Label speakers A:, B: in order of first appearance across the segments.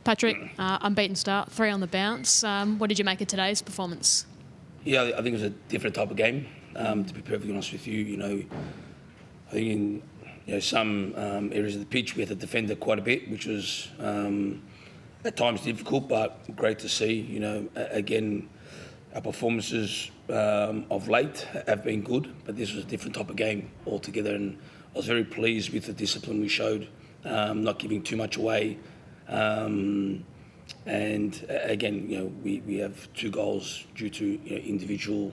A: Patrick, unbeaten start, 3 on the bounce. What did you make of today's performance?
B: Yeah, I think it was a different type of game. To be perfectly honest with you, I think in some areas of the pitch we had to defend it quite a bit, which was at times difficult, but great to see. Again, our performances of late have been good, but this was a different type of game altogether, and I was very pleased with the discipline we showed, not giving too much away. And again, we have 2 goals due to individual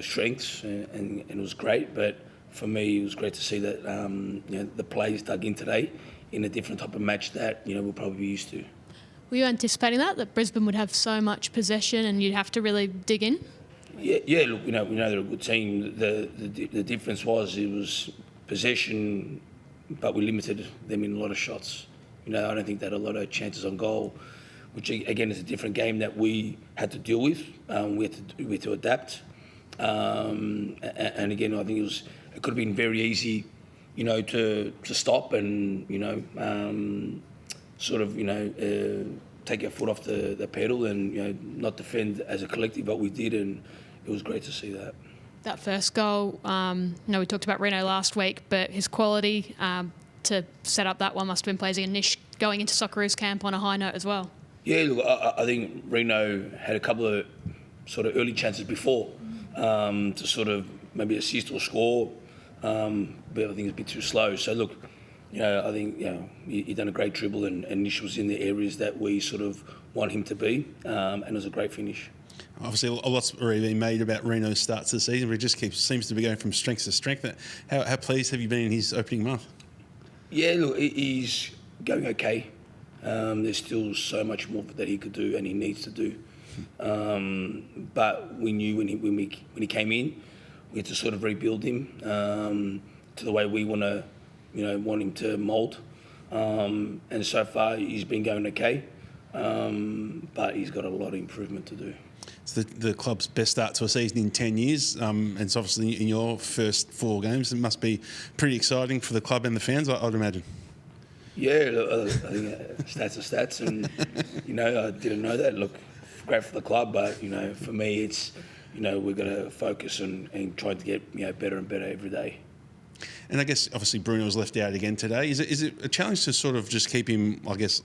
B: strengths, and it was great. But for me, it was great to see that the players dug in today in a different type of match that we'll probably be used to.
A: Were you anticipating that Brisbane would have so much possession and you'd have to really dig in?
B: Yeah. Look, we know they're a good team. The difference was it was possession, but we limited them in a lot of shots. I don't think they had a lot of chances on goal, which again is a different game that we had to deal with. We had to adapt, and again I think it could have been very easy, to stop and take our foot off the pedal and not defend as a collective, but we did, and it was great to see that.
A: That first goal, we talked about Reno last week, but his quality to set up that one must have been pleasing, and Nish going into Socceroos camp on a high note as well.
B: Yeah, look, I think Reno had a couple of sort of early chances before to sort of maybe assist or score, but I think it's a bit too slow. So look, I think he done a great dribble, and Nish was in the areas that we sort of want him to be, and it was a great finish.
C: Obviously, a lot's already been made about Reno's start to the season, but he just seems to be going from strength to strength. How pleased have you been in his opening month? Yeah,
B: look, he's going okay. There's still so much more that he could do and he needs to do. But we knew when he came in, we had to sort of rebuild him to the way we want him to mould. And so far, he's been going okay, but he's got a lot of improvement to do.
C: It's the club's best start to a season in 10 years, and it's obviously in your first 4 games. It must be pretty exciting for the club and the fans, I'd imagine.
B: Yeah, I think stats are stats, and I didn't know that. Look, great for the club, but for me, it's we're going to focus and try to get better and better every day.
C: And I guess obviously Bruno was left out again today. Is it a challenge to sort of just keep him, I guess,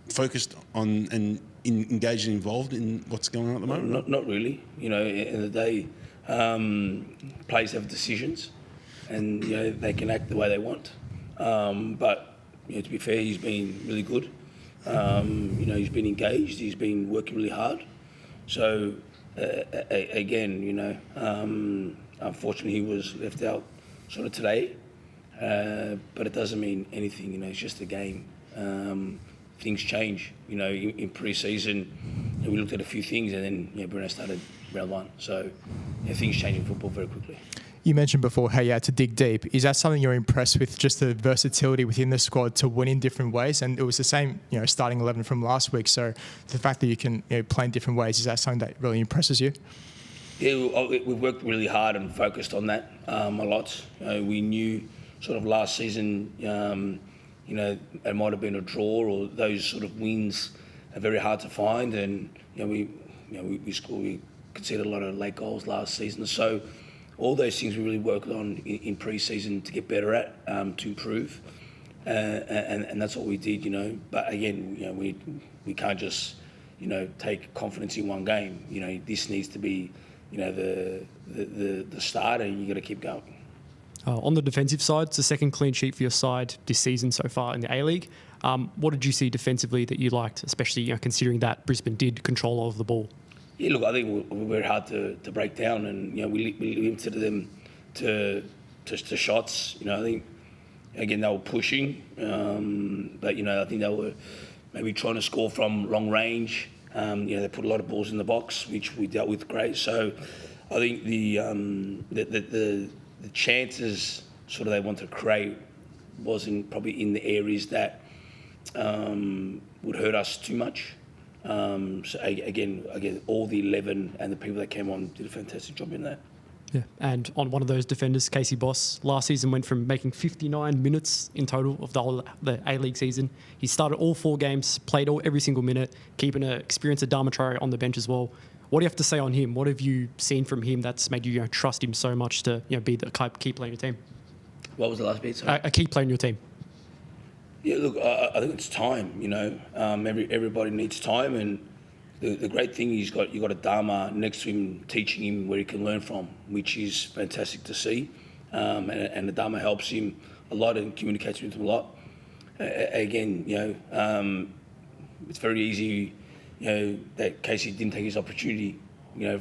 C: focused on and engaged and involved in what's going on at the moment?
B: Not really. At the end of the day, players have decisions, and they can act the way they want. But to be fair, he's been really good. He's been engaged. He's been working really hard. So again, unfortunately, he was left out sort of today. But it doesn't mean anything. It's just a game. Things change. In pre-season, we looked at a few things, and then Bruno started round 1. So things change in football very quickly.
D: You mentioned before how you had to dig deep. Is that something you're impressed with, just the versatility within the squad to win in different ways? And it was the same, starting 11 from last week. So the fact that you can play in different ways, is that something that really impresses you?
B: Yeah, we've worked really hard and focused on that a lot. We knew sort of last season, it might have been a draw, or those sort of wins are very hard to find. And we conceded a lot of late goals last season. So all those things we really worked on in pre-season to get better at, to improve, and that's what we did. But again, we can't just take confidence in one game. This needs to be the start, and you got to keep going.
E: On the defensive side, it's the second clean sheet for your side this season so far in the A-League. What did you see defensively that you liked, especially considering that Brisbane did control of the ball?
B: Yeah, look, I think we're very hard to break down, and we limited them to shots. I think again they were pushing, but I think they were maybe trying to score from long range. They put a lot of balls in the box, which we dealt with great. So I think the chances sort of they want to create wasn't probably in the areas that would hurt us too much. So again, all the 11 and the people that came on did a fantastic job in that.
E: Yeah, and on one of those defenders, Casey Boss, last season went from making 59 minutes in total of the A-League season. He started all 4 games, played every single minute, keeping an experienced Adama Traore on the bench as well. What do you have to say on him? What have you seen from him that's made you, trust him so much to be the key player in your team?
B: What was the last bit? Sorry.
E: A key player in your team.
B: Yeah, look, I think it's time. Everybody needs time, and the great thing is you got Adama next to him, teaching him where he can learn from, which is fantastic to see. And Adama helps him a lot and communicates with him a lot. Again, it's very easy, that Casey didn't take his opportunity,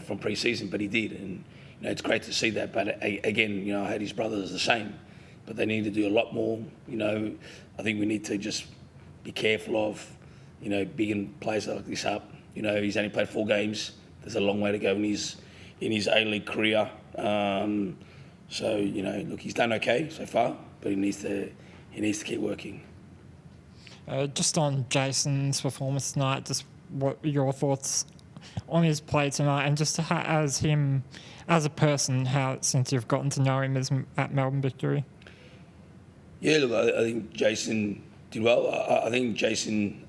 B: from pre-season, but he did, and it's great to see that. But again, I had his brothers the same, but they need to do a lot more. I think we need to just be careful of, bigging players like this up. He's only played 4 games. There's a long way to go in his A-League career. So look, he's done okay so far, but he needs to keep working.
F: Just on Jason's performance tonight, just what your thoughts on his play tonight, and just as him as a person, how since you've gotten to know him at Melbourne Victory. Yeah,
B: look, I think Jason did well. I think Jason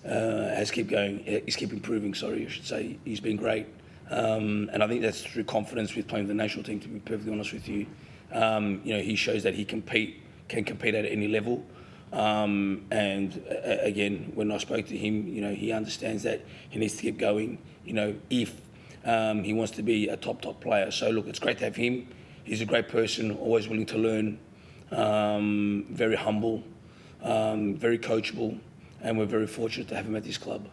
B: has kept going. He's kept improving. Sorry, I should say. He's been great, and I think that's through confidence with playing with the national team. To be perfectly honest with you, he shows that he can compete at any level. And again, when I spoke to him, he understands that he needs to keep going. If he wants to be a top player. So look, it's great to have him. He's a great person, always willing to learn, very humble, very coachable, and we're very fortunate to have him at this club.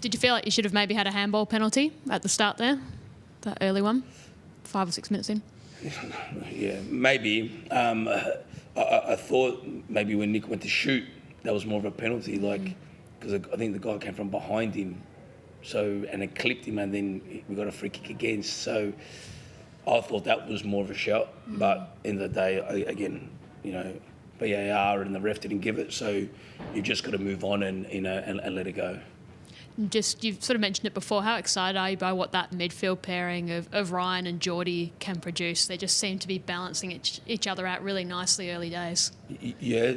A: Did you feel like you should have maybe had a handball penalty at the start there, that early one, 5 or 6 minutes in?
B: Yeah, maybe. I thought maybe when Nick went to shoot, that was more of a penalty, because I think the guy came from behind him, and it clipped him, and then we got a free kick against. So I thought that was more of a shot, but in the day, again, VAR and the ref didn't give it, so you've just got to move on and let it go.
A: You've sort of mentioned it before, how excited are you by what that midfield pairing of Ryan and Geordie can produce? They just seem to be balancing each other out really nicely early days.
B: Yeah,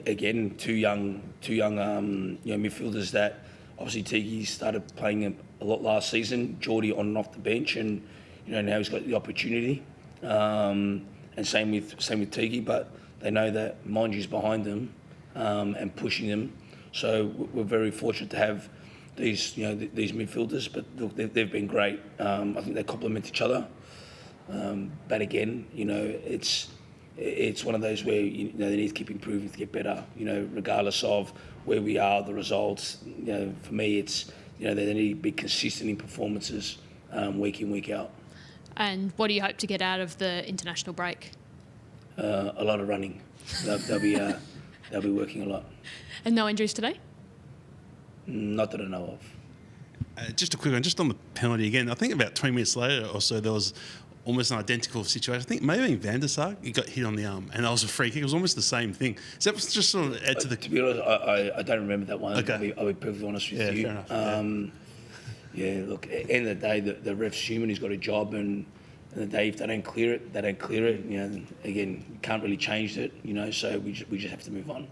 B: again, two young midfielders that obviously Tiki started playing a lot last season, Geordie on and off the bench, and now he's got the opportunity. And same with Tiki, but they know that Monji's behind them and pushing them. So we're very fortunate to have these midfielders, but look, they've been great. I think they complement each other. But again, it's one of those where they need to keep improving to get better. Regardless of where we are, the results. For me, it's they need to be consistent in performances, week in, week out.
A: And what do you hope to get out of the international break?
B: A lot of running. They'll be working a lot.
A: And no injuries today?
B: Not that I know of.
C: Just a quick one, just on the penalty again. I think about 20 minutes later or so, there was almost an identical situation. I think maybe in Van der Sar, he got hit on the arm, and that was a free kick. It was almost the same thing. So that was just sort of add to the...
B: To be honest, I don't remember that one.
C: Okay.
B: I'll be perfectly honest with you.
C: Fair enough.
B: Yeah, look, at the end of the day, the ref's human. He's got a job, and at the day, if they don't clear it, they don't clear it. Again, you can't really change it. So we just have to move on.